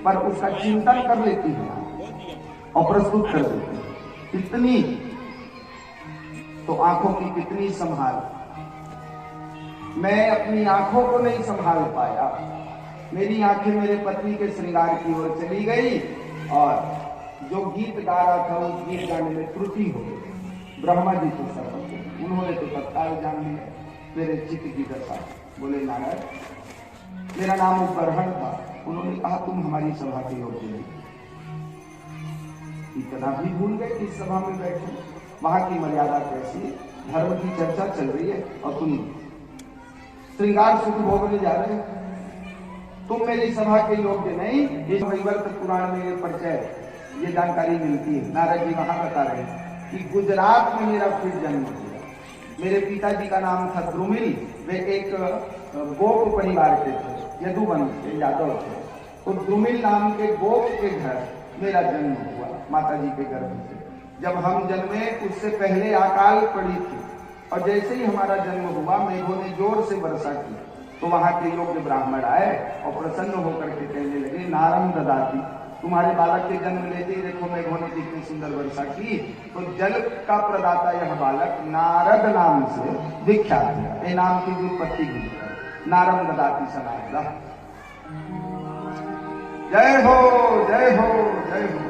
पर उसका चिंतन कर लेती है और प्रस्तुत कर देती है। कितनी तो आंखों की कितनी संभाल। मैं अपनी आंखों को नहीं संभाल पाया, मेरी आंखें मेरे पत्नी के श्रृंगार की ओर चली गई और जो गीत गा रहा था उस गीत गाने में त्रुटि हो गई। ब्रह्मा जी को सर्व उन्होंने तो तत्काल जान लिया मेरे चित्त की दशा। बोले नारायण मेरा नाम उपरहण था। उन्होंने कहा तुम हमारी सभा के योग्य नहीं। इतना भी भूल गए कि इस सभा में बैठे, वहां की मर्यादा कैसी, धर्म की चर्चा चल रही है और तुम श्रृंगार सुख भोगने जा रहे हो। तुम मेरी सभा के योग्य नहीं। इस वैवर्त पुराण में ये परिचय ये जानकारी मिलती है। नारद जी वहां बता रहे हैं कि गुजरात में मेरा फिर जन्म हुआ। मेरे पिताजी का नाम था द्रुमिल। वे एक गोप परिवार के थे, यदुवंश के, यादव थे। तो द्रुमिल नाम के गोप के घर मेरा जन्म हुआ माता जी के गर्भ से। जब हम जन्मे उससे पहले अकाल पड़ी थी और जैसे ही हमारा जन्म हुआ मेघों ने जोर से वर्षा की तो वहां के योग्य ब्राह्मण आए और प्रसन्न होकर के कहने लगे नारम ददाती, तुम्हारे बालक के जन्म लेते ही देखो मेघों ने कितनी सुंदर वर्षा की। तो जल का प्रदाता यह बालक नारद नाम से विख्यात है। ये नाम की व्युत्पत्ति हुई नारम ददाती सनातन। जय हो जय हो जय हो।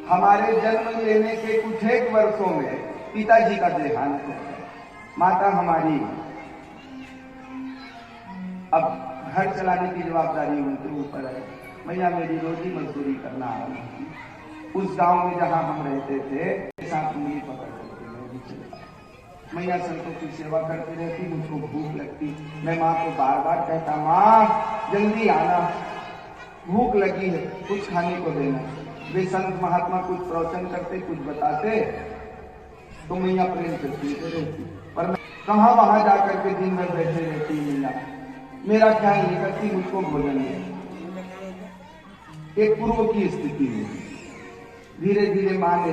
हमारे जन्म लेने के कुछ एक वर्षों में पिताजी का देहांत हो गया। माता हमारी अब घर चलाने की जवाबदारी उनके ऊपर है। मैया मेरी रोजी मजदूरी करना आरम्भ। उस गांव में जहां हम रहते थे साथ उंगली पकड़ करके मैं भी चला। मैया संतों की सेवा करती रहती, मुझको भूख लगती। मैं माँ को बार बार कहता माँ जल्दी आना, भूख लगी है, कुछ खाने को देना। वे संत महात्मा कुछ प्रवचन करते, कुछ बताते तो मैया प्रेम से सुनते रहती। पर मैं कहाँ वहां जाकर के दिन भर बैठे रहती मैया, मेरा ख्याल नहीं करती, मुझको भोजन दे। एक पूर्व की स्थिति में धीरे धीरे माँ ने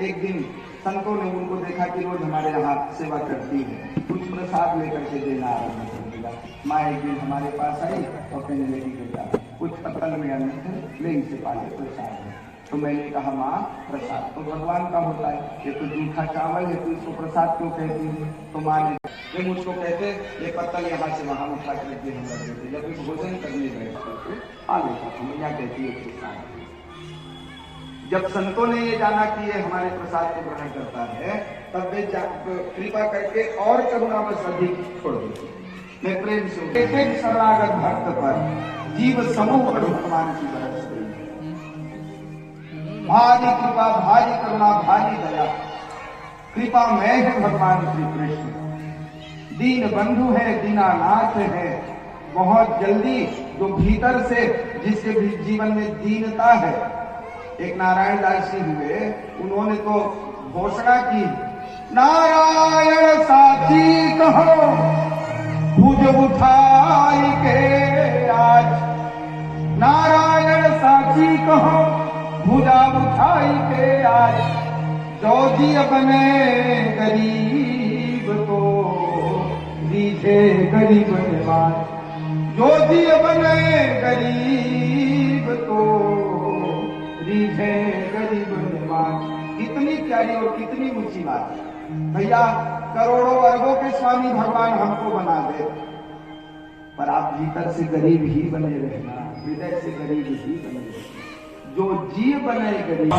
एक दिन संतों ने उनको देखा कि रोज हमारे यहाँ सेवा करती है, कुछ प्रसाद लेकर के देना आरम्भ कर दिया। माँ एक दिन हमारे पास आई और कहने लगी बेटा कुछ पत्तल में अन्न है, ले इसे पाले प्रसाद है। तो मैंने कहा माँ प्रसाद तो भगवान का होता है, ये तो जूठा चावल है, तो इसको प्रसाद क्यों कहती है? तो माँ ने ये मुझको कहते ये पत्तल यहाँ से वहां उठा करके हम रख देते, जब भी भोजन करने बैठते आ लेता तो मैया कहती है प्रसाद। जब संतों ने ये जाना कि ये हमारे प्रसाद को ग्रहण करता है तब वे कृपा करके और करुणावश अधिक छोड़ देते। मैं प्रेम से एक एक शरणागत भक्त पर जीव समूह भगवान की बरस गई। भारी कृपा भारी करुणा भारी दया, कृपा मैं है भगवान श्री कृष्ण। दीन बंधु है, दीनानाथ है। बहुत जल्दी जो भीतर से जिसके भी जीवन में दीनता है, एक नारायण दास जी हुए, उन्होंने तो घोषणा की नारायण साची कहो भुज उठाई के आज। नारायण साची कहो भुजा उठाई के आज। जो जी बने गरीब तो दीजे गरीब निवाज। जो जी बने गरीब तो दीजे गरीब निवाज। कितनी प्यारी और कितनी ऊंची बात है भैया। करोड़ों अरबों के स्वामी भगवान हमको बना दे, पर आप भीतर से गरीब ही बने रहना, हृदय से गरीब ही बने रहना। जो जी बने गरीब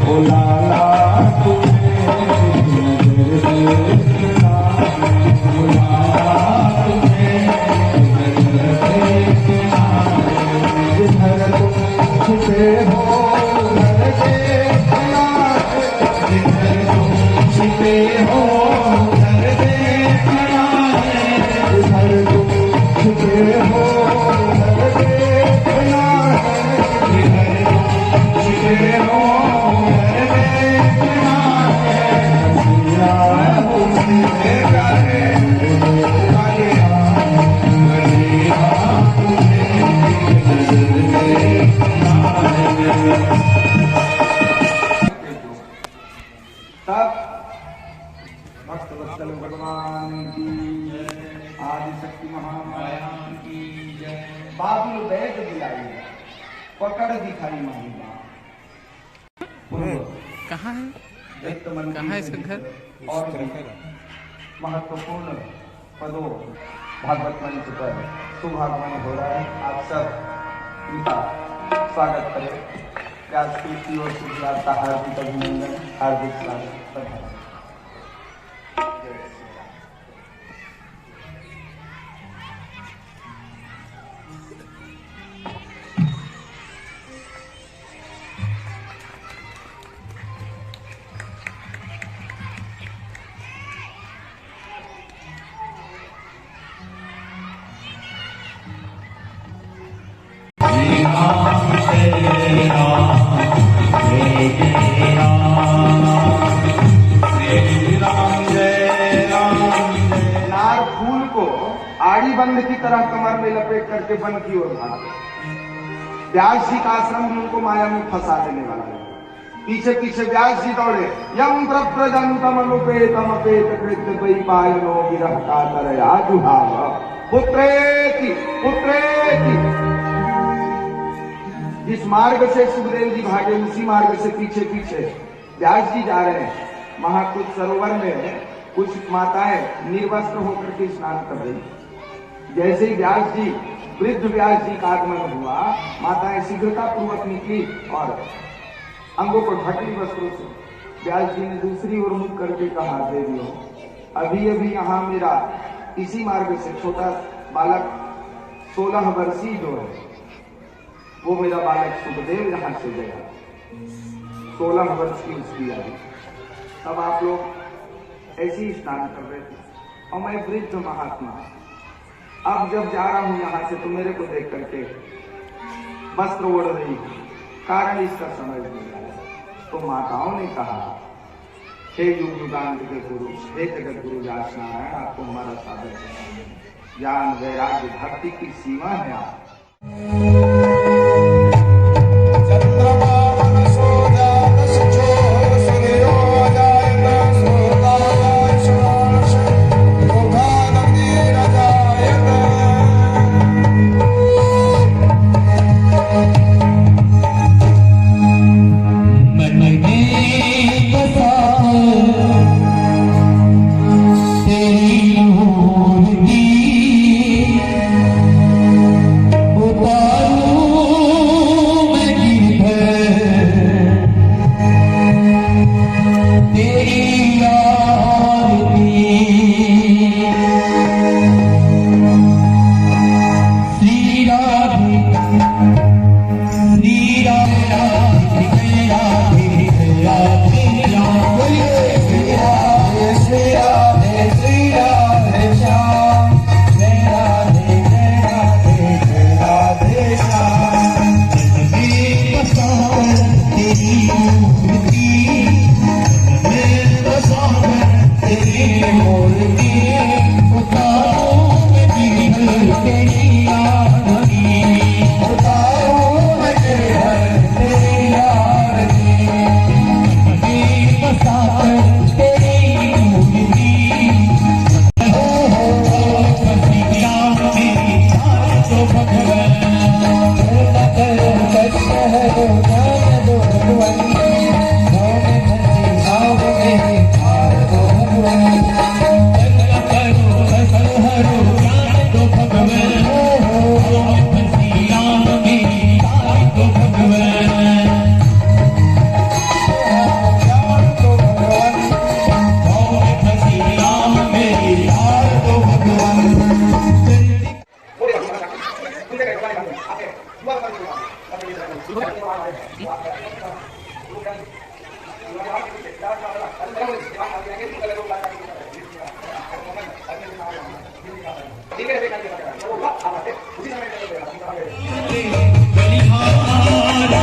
ओ लाला हो तब भक्त वत्सल भगवान की आदि शक्ति महामाया की बाबुल बैठ दिलाई पकड़ दिखाई महिमा। कहाँ है कहाँ है इसका घर? और महत्वपूर्ण पदों भागवत मंच पर शुभागमन हो रहा है। आप सब इनका स्वागत करें। व्यासपीठ की ओर से आपका हार्दिक अभिनंदन, हार्दिक स्वागत। नार फूल को आड़ी बंद की तरह कमर में लपेट करके वन की ओर भागा। व्यास जी का आश्रम भी उनको माया में फंसा देने वाला है। पीछे पीछे व्यास जी दौड़े। यम प्रजंतम अनुपेतम अपेत कृत्य द्वैपायनो विरह कातरया जुहाव पुत्रेति पुत्रेति। जिस मार्ग से सुखदेव जी भागे उसी मार्ग से पीछे पीछे व्यास जी जा रहे हैं। महाकुट सरोवर में कुछ माताएं निर्वस्त्र होकर के स्नान कर रही। जैसे ही व्यास जी वृद्ध व्यास जी का आगमन हुआ, माताएं शीघ्रता पूर्वक निकली और अंगों को ढक ली वस्त्रों से। व्यास जी ने दूसरी ओर मुख करके कहा, देवियों अभी अभी यहाँ मेरा इसी मार्ग से छोटा बालक 16 वर्षीय जो है वो मेरा बालक सुखदेव यहाँ से गया। 16 वर्ष की उसकी आयु। तब आप लोग ऐसे ही स्नान कर रहे थे और मैं वृद्ध महात्मा अब जब जा रहा हूं यहाँ से तो मेरे को देख करके वस्त्र ओढ़ रही, कारण इसका समझ नहीं आया। तो माताओं ने कहा, हे युग युगांत के पुरुष, हे जगत गुरु व्यास नारायण, आपको हमारा सादर ज्ञान वैराग्य भक्ति की सीमा है। आप बलिहारा